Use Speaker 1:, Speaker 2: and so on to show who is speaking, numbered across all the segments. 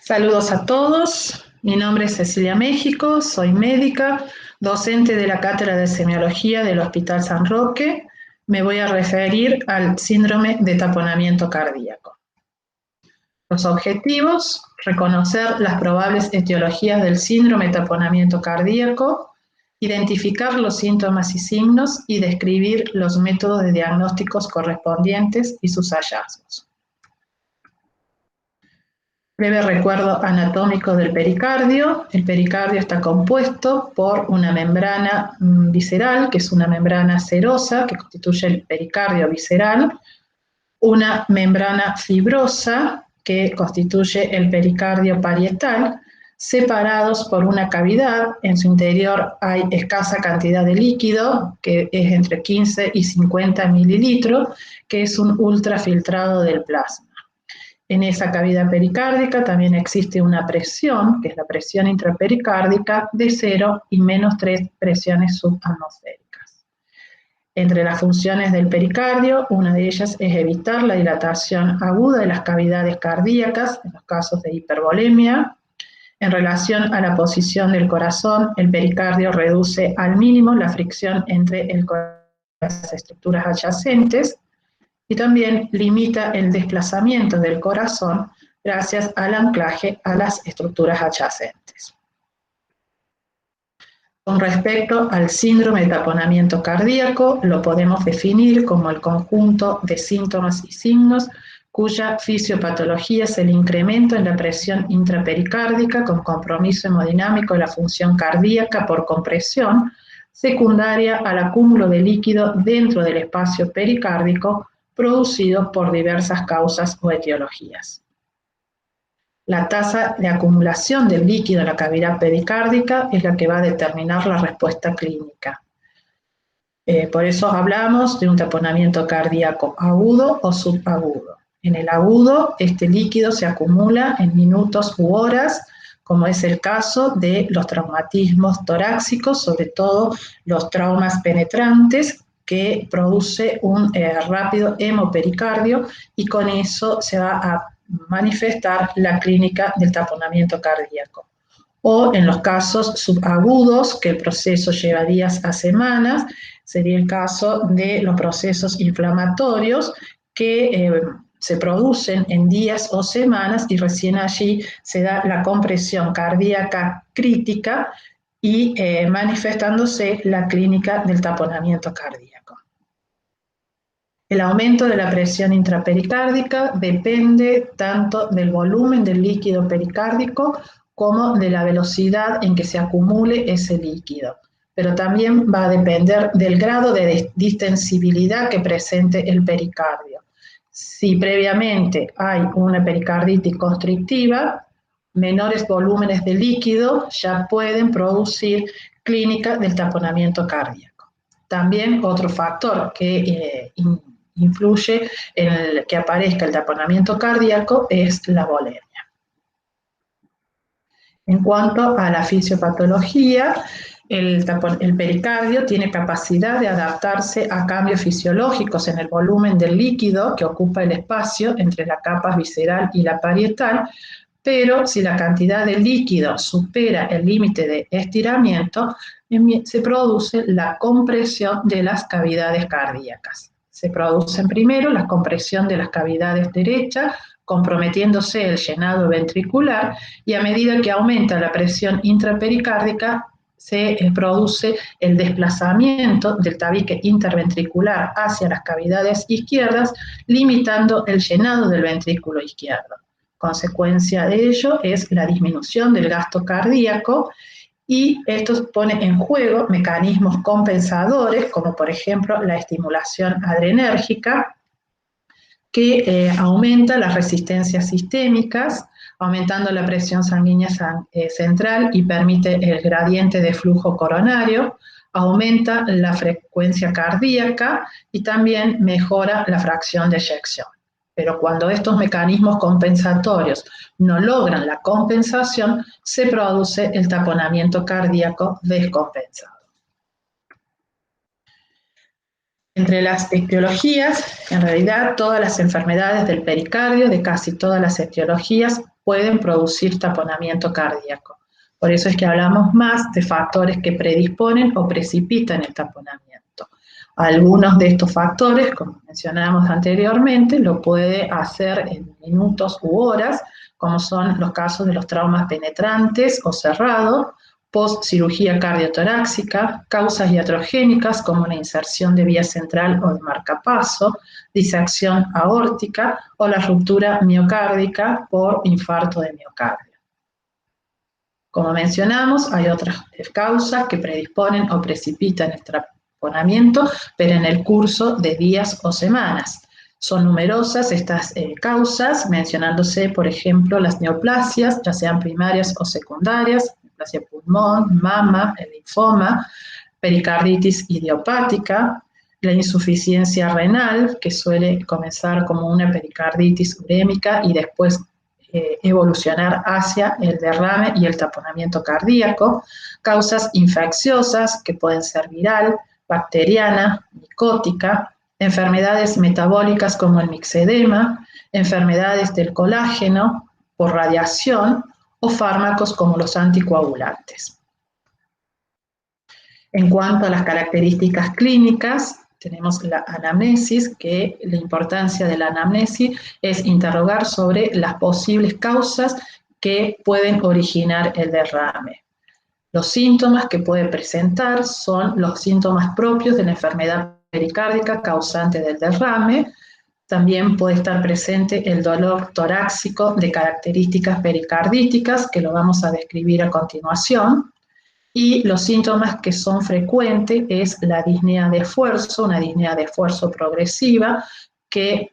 Speaker 1: Saludos a todos, mi nombre es Cecilia México, soy médica, docente de la Cátedra de Semiología del Hospital San Roque. Me voy a referir al síndrome de taponamiento cardíaco. Los objetivos: reconocer las probables etiologías del síndrome de taponamiento cardíaco, identificar los síntomas y signos y describir los métodos de diagnósticos correspondientes y sus hallazgos. Breve recuerdo anatómico del pericardio. El pericardio está compuesto por una membrana visceral, que es una membrana serosa, que constituye el pericardio visceral, una membrana fibrosa, que constituye el pericardio parietal, separados por una cavidad. En su interior hay escasa cantidad de líquido, que es entre 15 y 50 mililitros, que es un ultrafiltrado del plasma. En esa cavidad pericárdica también existe una presión, que es la presión intrapericárdica, de 0 y menos 3 presiones subatmosféricas. Entre las funciones del pericardio, una de ellas es evitar la dilatación aguda de las cavidades cardíacas, en los casos de hipervolemia. En relación a la posición del corazón, el pericardio reduce al mínimo la fricción entre el corazón y las estructuras adyacentes, y también limita el desplazamiento del corazón gracias al anclaje a las estructuras adyacentes. Con respecto al síndrome de taponamiento cardíaco, lo podemos definir como el conjunto de síntomas y signos cuya fisiopatología es el incremento en la presión intrapericárdica con compromiso hemodinámico de la función cardíaca por compresión, secundaria al acúmulo de líquido dentro del espacio pericárdico, producidos por diversas causas o etiologías. La tasa de acumulación del líquido en la cavidad pericárdica es la que va a determinar la respuesta clínica. Por eso hablamos de un taponamiento cardíaco agudo o subagudo. En el agudo, este líquido se acumula en minutos u horas, como es el caso de los traumatismos torácicos, sobre todo los traumas penetrantes, que produce un rápido hemopericardio, y con eso se va a manifestar la clínica del taponamiento cardíaco. O en los casos subagudos, que el proceso lleva días a semanas, sería el caso de los procesos inflamatorios que se producen en días o semanas, y recién allí se da la compresión cardíaca crítica y manifestándose la clínica del taponamiento cardíaco. El aumento de la presión intrapericárdica depende tanto del volumen del líquido pericárdico como de la velocidad en que se acumule ese líquido, pero también va a depender del grado de distensibilidad que presente el pericardio. Si previamente hay una pericarditis constrictiva, menores volúmenes de líquido ya pueden producir clínica del taponamiento cardíaco. También otro factor que influye en que aparezca el taponamiento cardíaco es la volemia. En cuanto a la fisiopatología, el pericardio tiene capacidad de adaptarse a cambios fisiológicos en el volumen del líquido que ocupa el espacio entre la capa visceral y la parietal, pero si la cantidad de líquido supera el límite de estiramiento, se produce la compresión de las cavidades cardíacas. Se producen primero la compresión de las cavidades derechas, comprometiéndose el llenado ventricular, y a medida que aumenta la presión intrapericárdica, se produce el desplazamiento del tabique interventricular hacia las cavidades izquierdas, limitando el llenado del ventrículo izquierdo. Consecuencia de ello es la disminución del gasto cardíaco, y esto pone en juego mecanismos compensadores, como por ejemplo la estimulación adrenérgica, que aumenta las resistencias sistémicas, aumentando la presión sanguínea central y permite el gradiente de flujo coronario, aumenta la frecuencia cardíaca y también mejora la fracción de eyección. Pero cuando estos mecanismos compensatorios no logran la compensación, se produce el taponamiento cardíaco descompensado. Entre las etiologías, en realidad todas las enfermedades del pericardio, de casi todas las etiologías, pueden producir taponamiento cardíaco. Por eso es que hablamos más de factores que predisponen o precipitan el taponamiento. Algunos de estos factores, como mencionábamos anteriormente, lo puede hacer en minutos u horas, como son los casos de los traumas penetrantes o cerrados, post-cirugía cardiotorácica, causas iatrogénicas como una inserción de vía central o de marcapaso, disección aórtica o la ruptura miocárdica por infarto de miocardio. Como mencionamos, hay otras causas que predisponen o precipitan el taponamiento, pero en el curso de días o semanas. Son numerosas estas causas, mencionándose, por ejemplo, las neoplasias, ya sean primarias o secundarias, neoplasia pulmón, mama, el linfoma, pericarditis idiopática, la insuficiencia renal, que suele comenzar como una pericarditis urémica y después evolucionar hacia el derrame y el taponamiento cardíaco, causas infecciosas que pueden ser viral, bacteriana, micótica, enfermedades metabólicas como el mixedema, enfermedades del colágeno por radiación o fármacos como los anticoagulantes. En cuanto a las características clínicas, tenemos la anamnesis, que la importancia de la anamnesis es interrogar sobre las posibles causas que pueden originar el derrame. Los síntomas que puede presentar son los síntomas propios de la enfermedad pericárdica causante del derrame. También puede estar presente el dolor torácico de características pericardíticas, que lo vamos a describir a continuación. Y los síntomas que son frecuentes es la disnea de esfuerzo, una disnea de esfuerzo progresiva, que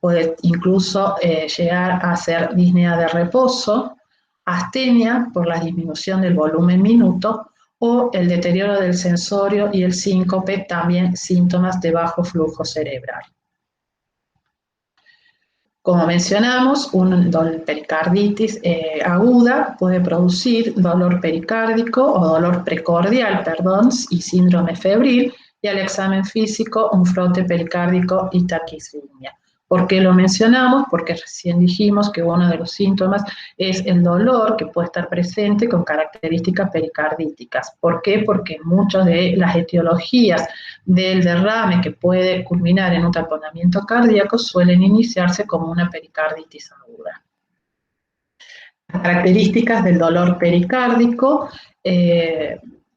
Speaker 1: puede incluso llegar a ser disnea de reposo, astenia por la disminución del volumen minuto, o el deterioro del sensorio y el síncope, también síntomas de bajo flujo cerebral. Como mencionamos, una pericarditis aguda puede producir dolor pericárdico o dolor precordial, perdón, y síndrome febril, y al examen físico un frote pericárdico y taquicemia. ¿Por qué lo mencionamos? Porque recién dijimos que uno de los síntomas es el dolor que puede estar presente con características pericardíticas. ¿Por qué? Porque muchas de las etiologías del derrame que puede culminar en un taponamiento cardíaco suelen iniciarse como una pericarditis aguda. Las características del dolor pericárdico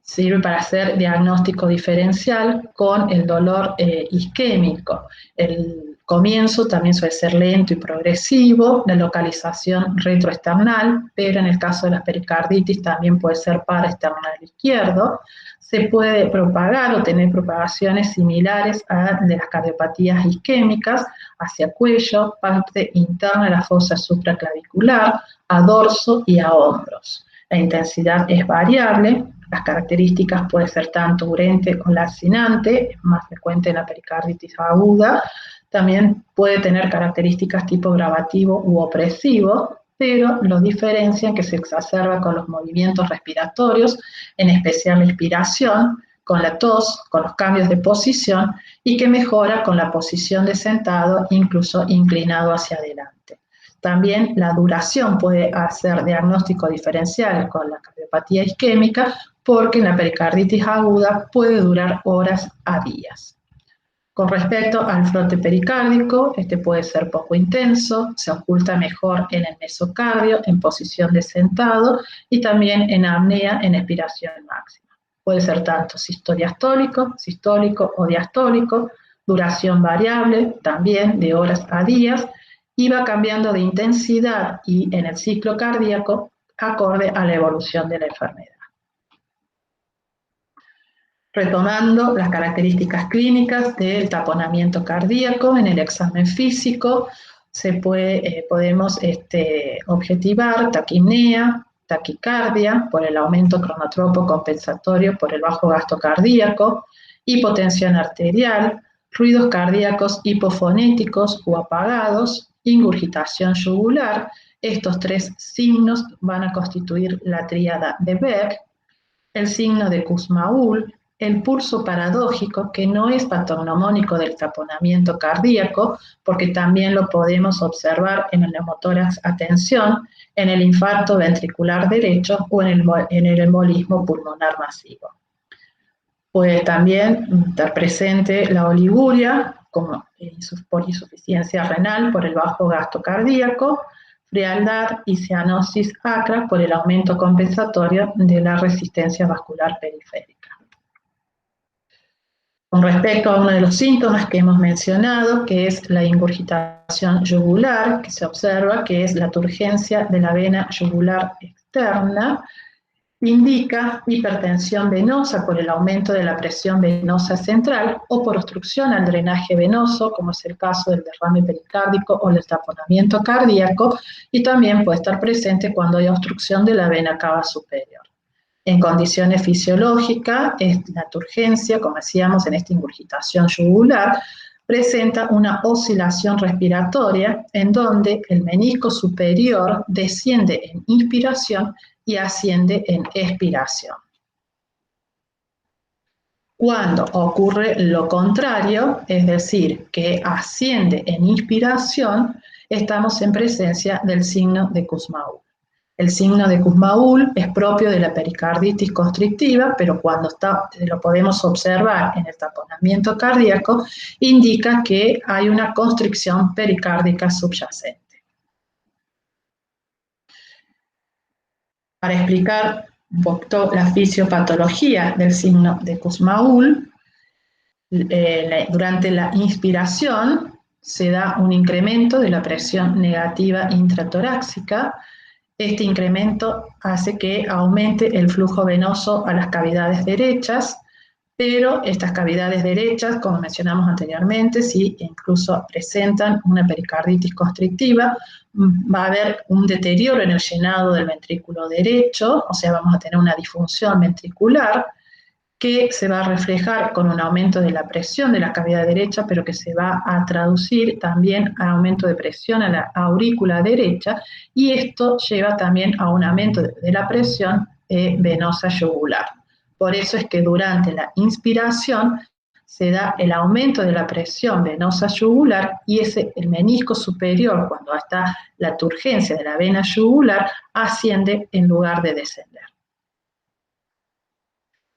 Speaker 1: sirve para hacer diagnóstico diferencial con el dolor isquémico. El comienzo también suele ser lento y progresivo, la localización retroesternal, pero en el caso de las pericarditis también puede ser paraesternal izquierdo. Se puede propagar o tener propagaciones similares a de las cardiopatías isquémicas hacia cuello, parte interna de la fosa supraclavicular, a dorso y a hombros. La intensidad es variable, las características pueden ser tanto urente o lacinante, es más frecuente en la pericarditis aguda. También puede tener características tipo gravativo u opresivo, pero lo diferencian que se exacerba con los movimientos respiratorios, en especial la inspiración, con la tos, con los cambios de posición, y que mejora con la posición de sentado, incluso inclinado hacia adelante. También la duración puede hacer diagnóstico diferencial con la cardiopatía isquémica, porque en la pericarditis aguda puede durar horas a días. Con respecto al frote pericárdico, este puede ser poco intenso, se oculta mejor en el mesocardio, en posición de sentado, y también en apnea, en expiración máxima. Puede ser tanto sistólico o diastólico, duración variable, también de horas a días, y va cambiando de intensidad y en el ciclo cardíaco acorde a la evolución de la enfermedad. Retomando las características clínicas del taponamiento cardíaco, en el examen físico podemos objetivar taquipnea, taquicardia por el aumento cronotropo compensatorio por el bajo gasto cardíaco, hipotensión arterial, ruidos cardíacos hipofonéticos o apagados, ingurgitación yugular. Estos tres signos van a constituir la tríada de Beck. El signo de Kussmaul, el pulso paradójico, que no es patognomónico del taponamiento cardíaco, porque también lo podemos observar en el neumotórax a tensión, en el infarto ventricular derecho o en el embolismo pulmonar masivo. Puede también estar presente la oliguria, como por insuficiencia renal por el bajo gasto cardíaco, frialdad y cianosis acra por el aumento compensatorio de la resistencia vascular periférica. Con respecto a uno de los síntomas que hemos mencionado, que es la ingurgitación yugular, que se observa que es la turgencia de la vena yugular externa, indica hipertensión venosa por el aumento de la presión venosa central o por obstrucción al drenaje venoso, como es el caso del derrame pericárdico o del taponamiento cardíaco, y también puede estar presente cuando hay obstrucción de la vena cava superior. En condiciones fisiológicas, la turgencia, como decíamos en esta ingurgitación yugular, presenta una oscilación respiratoria en donde el menisco superior desciende en inspiración y asciende en expiración. Cuando ocurre lo contrario, es decir, que asciende en inspiración, estamos en presencia del signo de Kussmaul. El signo de Kussmaul es propio de la pericarditis constrictiva, pero cuando lo podemos observar en el taponamiento cardíaco, indica que hay una constricción pericárdica subyacente. Para explicar un poco la fisiopatología del signo de Kussmaul, durante la inspiración se da un incremento de la presión negativa intratorácica. Este incremento hace que aumente el flujo venoso a las cavidades derechas, pero estas cavidades derechas, como mencionamos anteriormente, si incluso presentan una pericarditis constrictiva, va a haber un deterioro en el llenado del ventrículo derecho, o sea, vamos a tener una disfunción ventricular, que se va a reflejar con un aumento de la presión de la cavidad derecha, pero que se va a traducir también a aumento de presión a la aurícula derecha, y esto lleva también a un aumento de la presión venosa yugular. Por eso es que durante la inspiración se da el aumento de la presión venosa yugular y el menisco superior, cuando está la turgencia de la vena yugular, asciende en lugar de descender.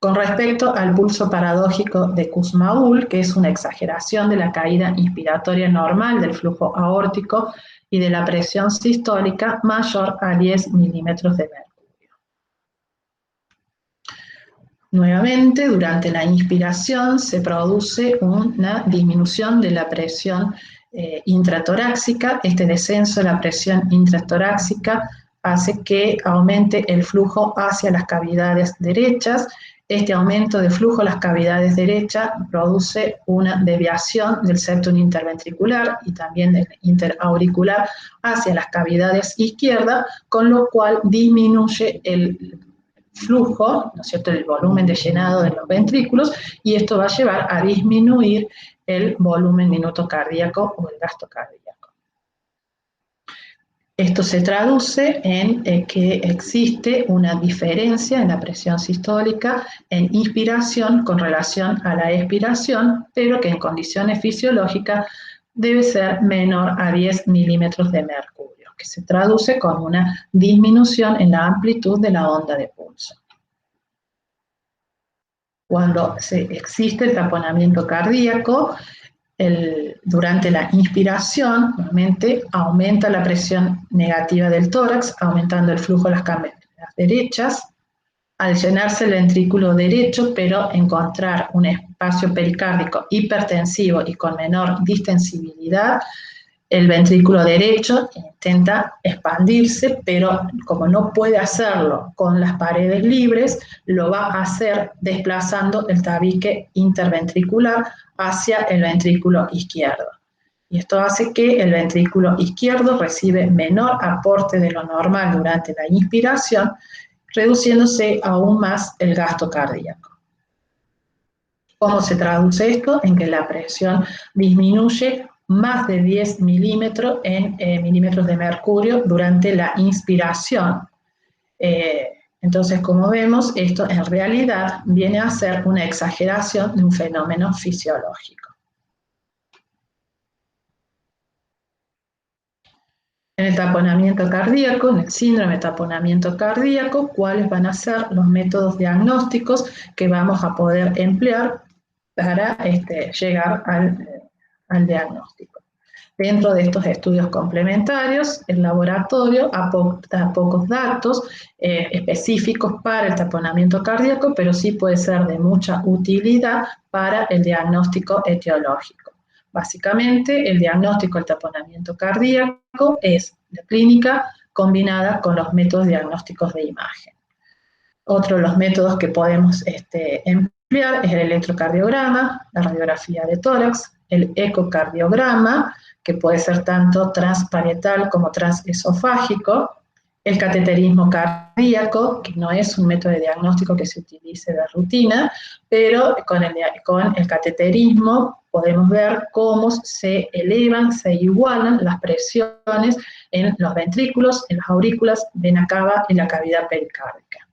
Speaker 1: Con respecto al pulso paradójico de Kussmaul, que es una exageración de la caída inspiratoria normal del flujo aórtico y de la presión sistólica mayor a 10 milímetros de mercurio. Nuevamente, durante la inspiración se produce una disminución de la presión intratorácica. Este descenso de la presión intratorácica hace que aumente el flujo hacia las cavidades derechas. Este aumento de flujo a las cavidades derechas produce una desviación del septum interventricular y también del interauricular hacia las cavidades izquierdas, con lo cual disminuye el flujo, ¿no es cierto?, el volumen de llenado de los ventrículos, y esto va a llevar a disminuir el volumen minuto cardíaco o el gasto cardíaco. Esto se traduce en que existe una diferencia en la presión sistólica en inspiración con relación a la expiración, pero que en condiciones fisiológicas debe ser menor a 10 milímetros de mercurio, que se traduce con una disminución en la amplitud de la onda de pulso. Cuando existe el taponamiento cardíaco, durante la inspiración, nuevamente, aumenta la presión negativa del tórax, aumentando el flujo de las cavidades derechas. Al llenarse el ventrículo derecho, pero encontrar un espacio pericárdico hipertensivo y con menor distensibilidad, el ventrículo derecho intenta expandirse, pero como no puede hacerlo con las paredes libres, lo va a hacer desplazando el tabique interventricular hacia el ventrículo izquierdo. Y esto hace que el ventrículo izquierdo recibe menor aporte de lo normal durante la inspiración, reduciéndose aún más el gasto cardíaco. ¿Cómo se traduce esto? En que la presión disminuye más de 10 milímetros en milímetros de mercurio durante la inspiración. Entonces, como vemos, esto en realidad viene a ser una exageración de un fenómeno fisiológico. En el taponamiento cardíaco, en el síndrome de taponamiento cardíaco, ¿cuáles van a ser los métodos diagnósticos que vamos a poder emplear para llegar al diagnóstico? Dentro de estos estudios complementarios, el laboratorio aporta pocos datos específicos para el taponamiento cardíaco, pero sí puede ser de mucha utilidad para el diagnóstico etiológico. Básicamente, el diagnóstico del taponamiento cardíaco es la clínica combinada con los métodos diagnósticos de imagen. Otro de los métodos que podemos emplear es el electrocardiograma, la radiografía de tórax, el ecocardiograma, que puede ser tanto transparietal como transesofágico, el cateterismo cardíaco, que no es un método de diagnóstico que se utilice de rutina, pero con el cateterismo podemos ver cómo se elevan, se igualan las presiones en los ventrículos, en las aurículas, vena cava y la cavidad pericárdica.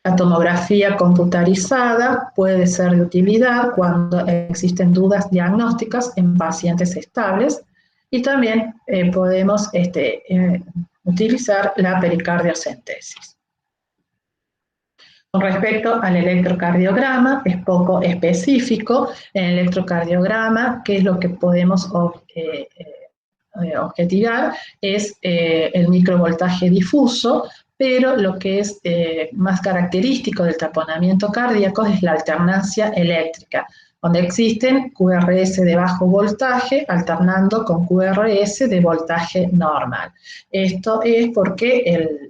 Speaker 1: La tomografía computarizada puede ser de utilidad cuando existen dudas diagnósticas en pacientes estables y también podemos utilizar la pericardiocentesis. Con respecto al electrocardiograma, es poco específico. En el electrocardiograma, ¿qué es lo que podemos objetivar? Es el microvoltaje difuso, pero lo que es más característico del taponamiento cardíaco es la alternancia eléctrica, donde existen QRS de bajo voltaje alternando con QRS de voltaje normal. Esto es porque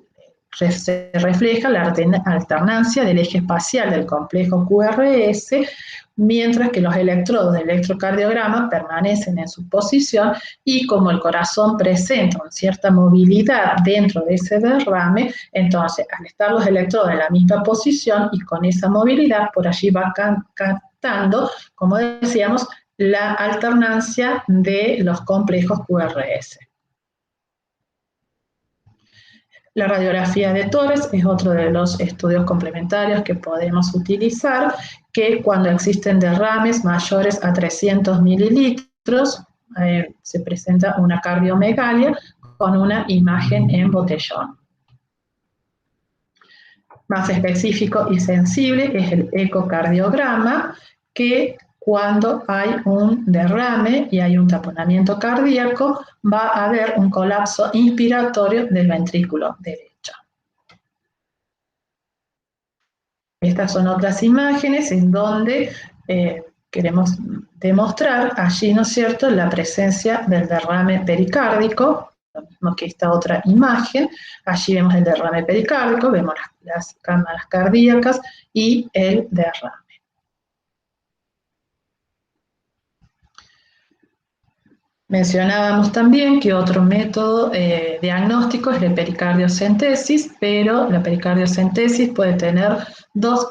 Speaker 1: se refleja la alternancia del eje espacial del complejo QRS, mientras que los electrodos del electrocardiograma permanecen en su posición y como el corazón presenta una cierta movilidad dentro de ese derrame, entonces al estar los electrodos en la misma posición y con esa movilidad, por allí va captando, como decíamos, la alternancia de los complejos QRS. La radiografía de tórax es otro de los estudios complementarios que podemos utilizar, que cuando existen derrames mayores a 300 mililitros, se presenta una cardiomegalia con una imagen en botellón. Más específico y sensible es el ecocardiograma, que cuando hay un derrame y hay un taponamiento cardíaco, va a haber un colapso inspiratorio del ventrículo derecho. Estas son otras imágenes en donde queremos demostrar allí, ¿no es cierto?, la presencia del derrame pericárdico, lo mismo que esta otra imagen. Allí vemos el derrame pericárdico, vemos las cámaras cardíacas y el derrame. Mencionábamos también que otro método diagnóstico es la pericardiocentesis, pero la pericardiocentesis puede tener dos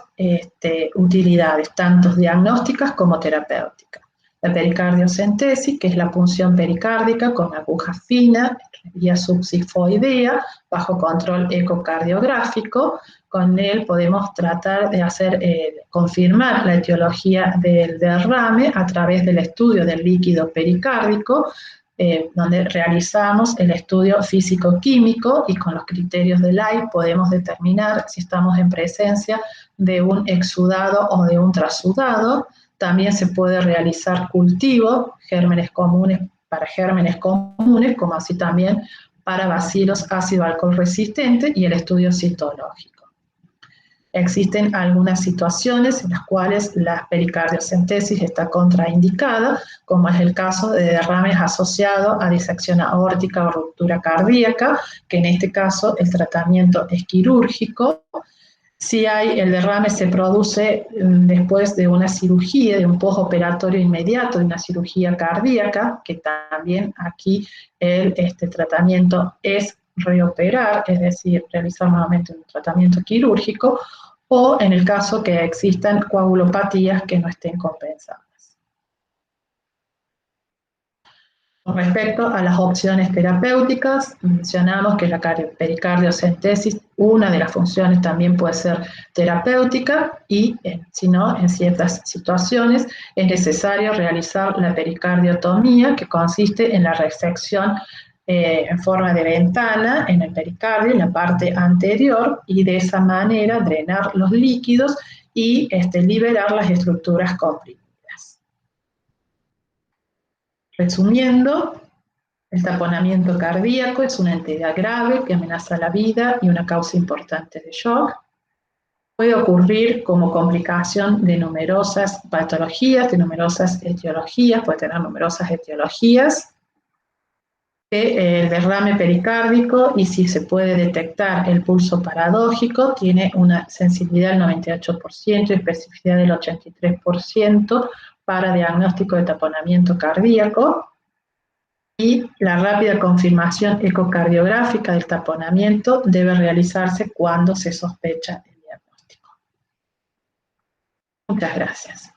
Speaker 1: utilidades, tanto diagnósticas como terapéuticas. La pericardiocentesis, que es la punción pericárdica con aguja fina, vía subsifoidea, bajo control ecocardiográfico. Con él podemos tratar de confirmar la etiología del derrame a través del estudio del líquido pericárdico, donde realizamos el estudio físico-químico y con los criterios de Light podemos determinar si estamos en presencia de un exudado o de un trasudado. También se puede realizar cultivo, gérmenes comunes para gérmenes comunes, como así también para bacilos ácido-alcohol resistentes y el estudio citológico. Existen algunas situaciones en las cuales la pericardiocentesis está contraindicada, como es el caso de derrames asociados a disección aórtica o ruptura cardíaca, que en este caso el tratamiento es quirúrgico. Si el derrame se produce después de una cirugía, de un postoperatorio inmediato, de una cirugía cardíaca, que también aquí el tratamiento es reoperar, es decir, realizar nuevamente un tratamiento quirúrgico, o en el caso que existan coagulopatías que no estén compensadas. Con respecto a las opciones terapéuticas, mencionamos que la pericardiocentesis, una de las funciones también puede ser terapéutica y, si no, en ciertas situaciones es necesario realizar la pericardiotomía, que consiste en la resección en forma de ventana en el pericardio, en la parte anterior, y de esa manera drenar los líquidos y liberar las estructuras comprimidas. Resumiendo, el taponamiento cardíaco es una entidad grave que amenaza la vida y una causa importante de shock. Puede ocurrir como complicación de numerosas patologías, de numerosas etiologías, puede tener numerosas etiologías. El derrame pericárdico, y si se puede detectar el pulso paradójico, tiene una sensibilidad del 98% y especificidad del 83% para diagnóstico de taponamiento cardíaco. Y la rápida confirmación ecocardiográfica del taponamiento debe realizarse cuando se sospecha el diagnóstico. Muchas gracias.